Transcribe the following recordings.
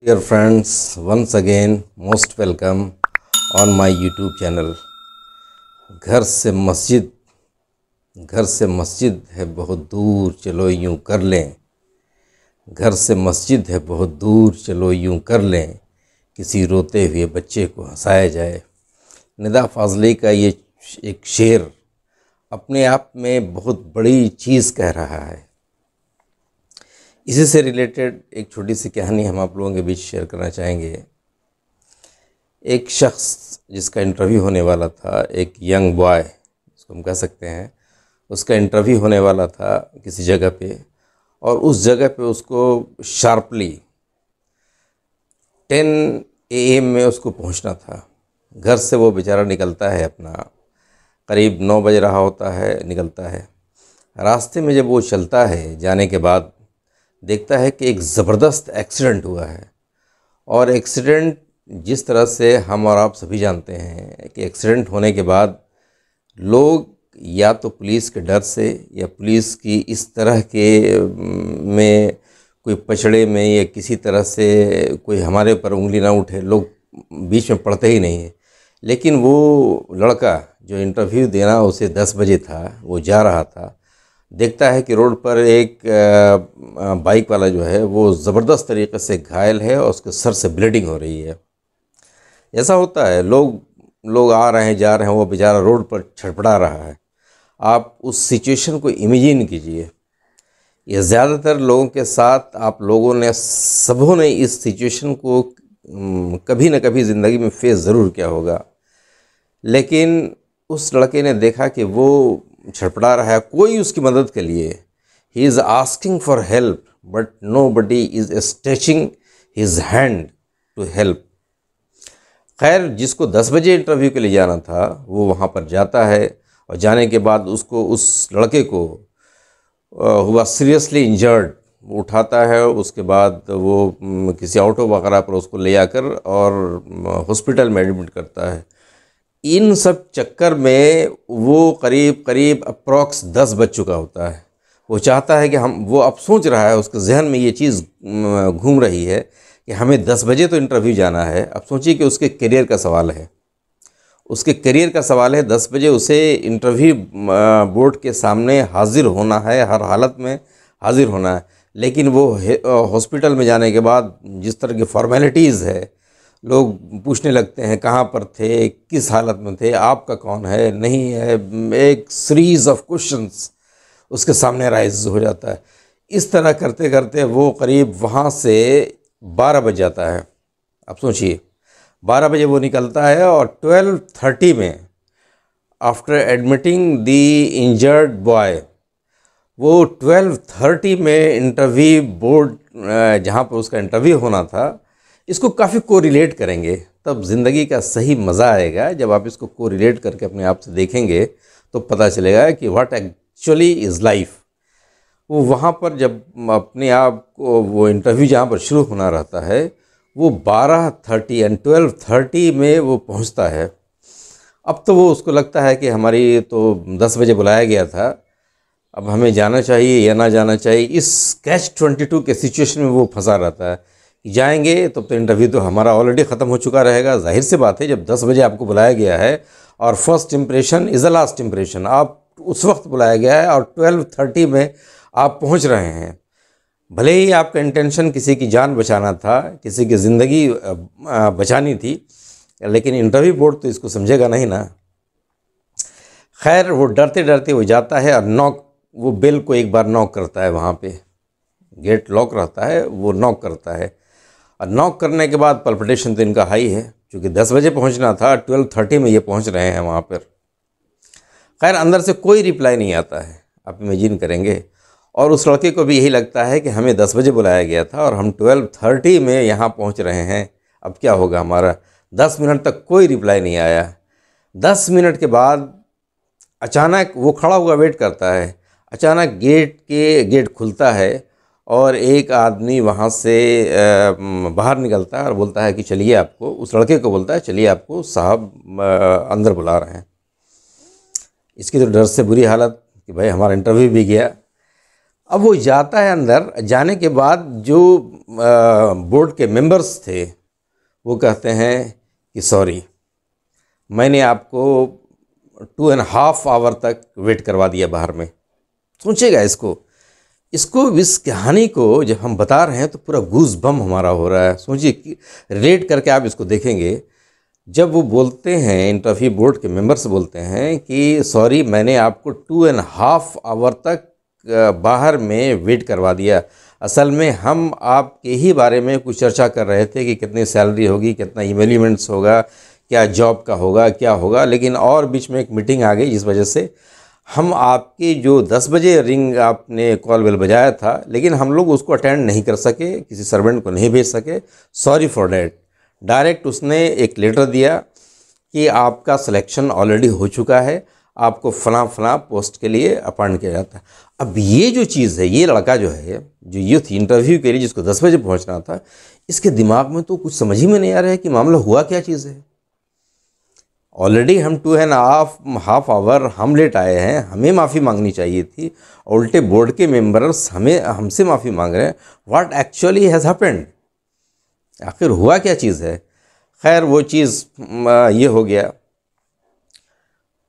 Dear friends, once again most welcome on my YouTube channel। घर से मस्जिद है बहुत दूर, चलो यूं कर लें। घर से मस्जिद है बहुत दूर, चलो यूं कर लें। किसी रोते हुए बच्चे को हंसाया जाए। निदा फाजली का ये एक शेर अपने आप में बहुत बड़ी चीज़ कह रहा है। इसी से रिलेटेड एक छोटी सी कहानी हम आप लोगों के बीच शेयर करना चाहेंगे। एक शख्स जिसका इंटरव्यू होने वाला था, एक यंग बॉय जिसको हम कह सकते हैं, उसका इंटरव्यू होने वाला था किसी जगह पे, और उस जगह पे उसको शार्पली 10 AM में उसको पहुंचना था। घर से वो बेचारा निकलता है, अपना करीब 9 बज रहा होता है, निकलता है। रास्ते में जब वो चलता है, जाने के बाद देखता है कि एक ज़बरदस्त एक्सीडेंट हुआ है। और एक्सीडेंट जिस तरह से हम और आप सभी जानते हैं कि एक्सीडेंट होने के बाद लोग या तो पुलिस के डर से या पुलिस की इस तरह के में कोई पचड़े में या किसी तरह से कोई हमारे ऊपर उंगली ना उठे, लोग बीच में पड़ते ही नहीं है। लेकिन वो लड़का जो इंटरव्यू देना उसे 10 बजे था, वो जा रहा था, देखता है कि रोड पर एक बाइक वाला जो है वो ज़बरदस्त तरीक़े से घायल है और उसके सर से ब्लीडिंग हो रही है। ऐसा होता है, लोग आ रहे हैं, जा रहे हैं, वो बेचारा रोड पर छटपटा रहा है। आप उस सिचुएशन को इमेजिन कीजिए। ये ज़्यादातर लोगों के साथ आप लोगों ने, सबों ने इस सिचुएशन को कभी न कभी ज़िंदगी में फेस ज़रूर किया होगा। लेकिन उस लड़के ने देखा कि वो छटपटा रहा है, कोई उसकी मदद के लिए, he is asking for help but nobody is stretching his hand to help. खैर, जिसको 10 बजे इंटरव्यू के लिए जाना था वो वहाँ पर जाता है, और जाने के बाद उसको, उस लड़के को हुआ सीरियसली इंजर्ड, वो उठाता है। उसके बाद वो किसी ऑटो वगैरह पर उसको ले आकर और हॉस्पिटल में एडमिट करता है। इन सब चक्कर में वो करीब अप्रॉक्स 10 बज चुका होता है। वो चाहता है कि वो अब सोच रहा है, उसके जहन में ये चीज़ घूम रही है कि हमें 10 बजे तो इंटरव्यू जाना है। अब सोचिए कि उसके करियर का सवाल है, 10 बजे उसे इंटरव्यू बोर्ड के सामने हाजिर होना है, हर हालत में हाजिर होना है। लेकिन वो हॉस्पिटल में जाने के बाद जिस तरह की फॉर्मेलिटीज़ है, लोग पूछने लगते हैं कहाँ पर थे, किस हालत में थे, आपका कौन है, नहीं है, एक सीरीज़ ऑफ क्वेश्चंस उसके सामने राइज हो जाता है। इस तरह करते करते वो करीब वहाँ से 12 बज जाता है। अब सोचिए, 12 बजे वो निकलता है और 12:30 में, after admitting the injured boy, वो 12:30 में इंटरव्यू बोर्ड जहाँ पर उसका इंटरव्यू होना था, इसको काफ़ी कोरिलेट करेंगे तब ज़िंदगी का सही मज़ा आएगा। जब आप इसको कोरिलेट करके अपने आप से देखेंगे तो पता चलेगा कि व्हाट एक्चुअली इज़ लाइफ। वो वहाँ पर जब अपने आप को, वो इंटरव्यू जहाँ पर शुरू होना रहता है, वो 12:30 एंड 12:30 में वो पहुँचता है। अब तो वो, उसको लगता है कि हमारी तो 10 बजे बुलाया गया था, अब हमें जाना चाहिए या ना जाना चाहिए। इस catch-22 के सिचुएशन में वो फंसा रहता है। जाएंगे तब तो इंटरव्यू तो हमारा ऑलरेडी ख़त्म हो चुका रहेगा। जाहिर सी बात है, जब 10 बजे आपको बुलाया गया है और first impression is the last impression, आप उस वक्त बुलाया गया है और 12:30 में आप पहुंच रहे हैं। भले ही आपका इंटेंशन किसी की जान बचाना था, किसी की ज़िंदगी बचानी थी, लेकिन इंटरव्यू बोर्ड तो इसको समझेगा नहीं ना। खैर, वो डरते डरते वो जाता है और वो बेल को एक बार नॉक करता है। वहाँ पे गेट लॉक रहता है, वो नॉक करता है, और नॉक करने के बाद पल्पिटेशन तो इनका हाई है, क्योंकि 10 बजे पहुंचना था, 12:30 में ये पहुंच रहे हैं वहाँ पर। खैर, अंदर से कोई रिप्लाई नहीं आता है, आप इमेजिन करेंगे। और उस लड़के को भी यही लगता है कि हमें 10 बजे बुलाया गया था और हम 12:30 में यहाँ पहुँच रहे हैं, अब क्या होगा हमारा। 10 मिनट तक कोई रिप्लाई नहीं आया। 10 मिनट के बाद अचानक वो खड़ा हुआ वेट करता है, अचानक गेट खुलता है और एक आदमी वहाँ से बाहर निकलता है और बोलता है कि चलिए, आपको, उस लड़के को बोलता है, चलिए आपको साहब अंदर बुला रहे हैं। इसकी तो डर से बुरी हालत कि भाई हमारा इंटरव्यू भी गया। अब वो जाता है अंदर। जाने के बाद जो बोर्ड के मेंबर्स थे वो कहते हैं कि सॉरी, मैंने आपको 2.5 आवर तक वेट करवा दिया बाहर में। सोचिएगा इसको, इस कहानी को जब हम बता रहे हैं तो पूरा गूज बम हमारा हो रहा है। सोचिए कि रेट करके आप इसको देखेंगे, जब वो बोलते हैं, इंटरव्यू बोर्ड के मेंबर्स बोलते हैं कि सॉरी, मैंने आपको 2.5 आवर तक बाहर में वेट करवा दिया। असल में हम आपके ही बारे में कुछ चर्चा कर रहे थे कि कितनी सैलरी होगी, कितना इवेल्यूमेंट्स होगा, क्या जॉब का होगा, क्या होगा, लेकिन और बीच में एक मीटिंग आ गई जिस वजह से हम आपके जो 10 बजे रिंग आपने कॉल बेल बजाया था, लेकिन हम लोग उसको अटेंड नहीं कर सके, किसी सर्वेंट को नहीं भेज सके। Sorry for that. डायरेक्ट उसने एक लेटर दिया कि आपका सिलेक्शन ऑलरेडी हो चुका है, आपको फलां पोस्ट के लिए अपॉइंट किया जाता है। अब ये जो चीज़ है, ये लड़का जो है, जो यूथ इंटरव्यू के लिए जिसको 10 बजे पहुंचना था, इसके दिमाग में तो कुछ समझ ही में नहीं आ रहा है कि मामला हुआ क्या चीज़ है। ऑलरेडी हम 2.5 आवर हम लेट आए हैं, हमें माफ़ी मांगनी चाहिए थी, उल्टे बोर्ड के मेंबर्स हमसे माफ़ी मांग रहे हैं। व्हाट एक्चुअली हैज़ हैपेंड, आखिर हुआ क्या चीज़ है। खैर वो चीज़ ये हो गया,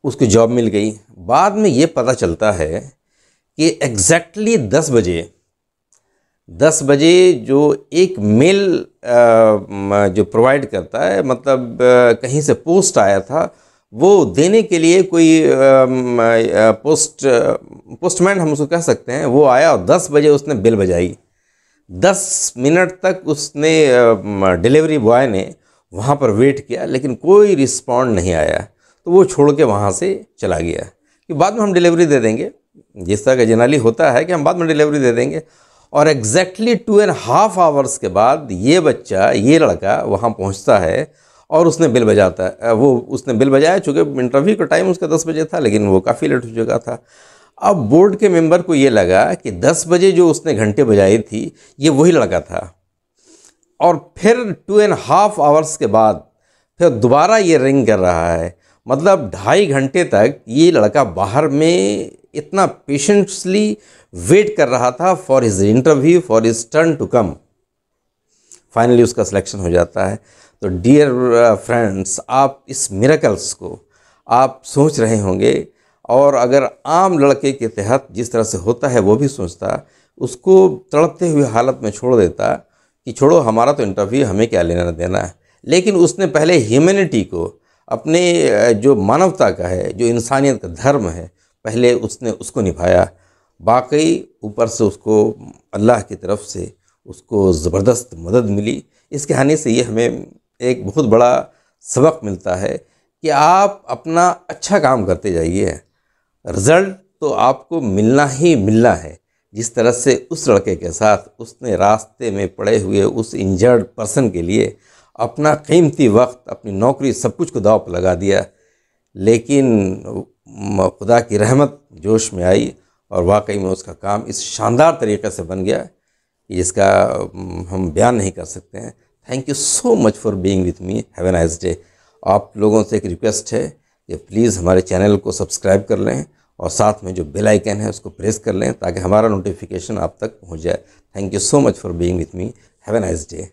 उसको जॉब मिल गई। बाद में ये पता चलता है कि एग्जैक्टली 10 बजे जो एक मेल जो प्रोवाइड करता है, मतलब कहीं से पोस्ट आया था, वो देने के लिए कोई पोस्टमैन हम उसको कह सकते हैं, वो आया और 10 बजे उसने बेल बजाई। 10 मिनट तक उसने डिलीवरी बॉय ने वहाँ पर वेट किया, लेकिन कोई रिस्पॉन्ड नहीं आया, तो वो छोड़ के वहाँ से चला गया कि बाद में हम डिलीवरी दे देंगे, जिस तरह का जनरली होता है कि हम बाद में डिलीवरी दे देंगे। और एग्जैक्टली 2.5 आवर्स के बाद ये बच्चा, ये लड़का वहाँ पहुँचता है और उसने बिल बजाता है। उसने बिल बजाया, चूँकि इंटरव्यू का टाइम उसका 10 बजे था, लेकिन वो काफ़ी लेट हो चुका था। अब बोर्ड के मेंबर को ये लगा कि 10 बजे जो उसने घंटे बजाई थी, ये वही लड़का था। और फिर 2.5 आवर्स के बाद फिर दोबारा ये रिंग कर रहा है, मतलब 2.5 घंटे तक ये लड़का बाहर में इतना पेशेंटली वेट कर रहा था for his interview, for his turn to come. Finally उसका सिलेक्शन हो जाता है। तो डियर फ्रेंड्स, आप इस मिरेकल्स को आप सोच रहे होंगे, और अगर आम लड़के के तहत जिस तरह से होता है वो भी सोचता, उसको तड़पते हुए हालत में छोड़ देता कि छोड़ो, हमारा तो इंटरव्यू, हमें क्या लेना देना है। लेकिन उसने पहले ह्यूमैनिटी को, अपने जो मानवता का है, जो इंसानियत का धर्म है, पहले उसने उसको निभाया। बाकी ऊपर से उसको अल्लाह की तरफ से उसको ज़बरदस्त मदद मिली। इस कहानी से ये हमें एक बहुत बड़ा सबक मिलता है कि आप अपना अच्छा काम करते जाइए, रिज़ल्ट तो आपको मिलना ही मिलना है। जिस तरह से उस लड़के के साथ उसने रास्ते में पड़े हुए उस इंजर्ड पर्सन के लिए अपना कीमती वक्त, अपनी नौकरी, सब कुछ को दांव पर लगा दिया, लेकिन खुदा की रहमत जोश में आई और वाकई में उसका काम इस शानदार तरीक़े से बन गया कि जिसका हम बयान नहीं कर सकते हैं। Thank you so much for being with me. Have a nice day. आप लोगों से एक रिक्वेस्ट है कि प्लीज़ हमारे चैनल को सब्सक्राइब कर लें और साथ में जो बेल आइकन है उसको प्रेस कर लें ताकि हमारा नोटिफिकेशन आप तक पहुंच जाए। Thank you so much for being with me. Have a nice day.